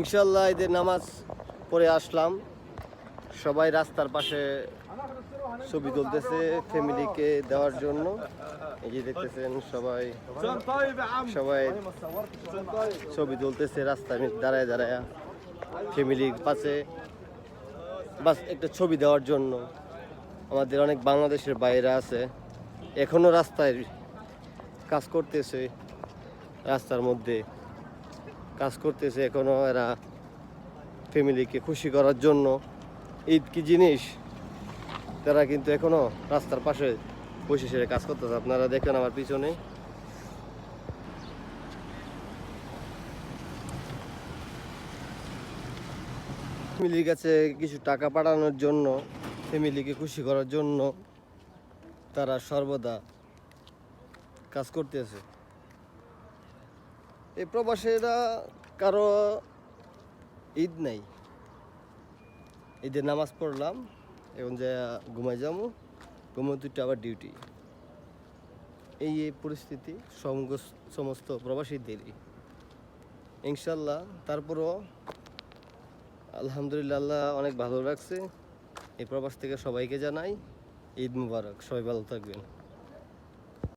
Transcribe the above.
ইনশাল্লাহ ঈদের নামাজ পড়ে আসলাম, সবাই রাস্তার পাশে ছবি তুলতেছে ফ্যামিলিকে দেওয়ার জন্য। এই যে দেখতেছেন সবাই সবাই ছবি তুলতেছে রাস্তায় দাঁড়ায় দাঁড়ায় ফ্যামিলির পাশে, বাস একটা ছবি দেওয়ার জন্য। আমাদের অনেক বাংলাদেশের বাইরে আছে, এখনো রাস্তায় কাজ করতেছে, রাস্তার মধ্যে কাজ করতেছে এখনো এরা ফ্যামিলিকে খুশি করার জন্য। ঈদ কি জিনিস, তারা কিন্তু এখনো রাস্তার পাশে বসে সেরে কাজ করতেছে। আপনারা দেখেন আমার পিছনে ফ্যামিলির কাছে কিছু টাকা পাঠানোর জন্য, ফ্যামিলিকে খুশি করার জন্য তারা সর্বদা কাজ করতেছে। এই প্রবাসীরা কারো ঈদ নাই, ঈদের নামাজ পড়লাম, এখন যে ঘুমাই যাবো, ঘুমোতে আবার ডিউটি। এই পরিস্থিতি সমস্ত প্রবাসীদেরই ইনশাল্লাহ। তারপরও আলহামদুলিল্লাহ, আল্লাহ অনেক ভালো রাখছে। এই প্রবাস থেকে সবাইকে জানাই ঈদ মুবারক, সবাই ভালো থাকবেন।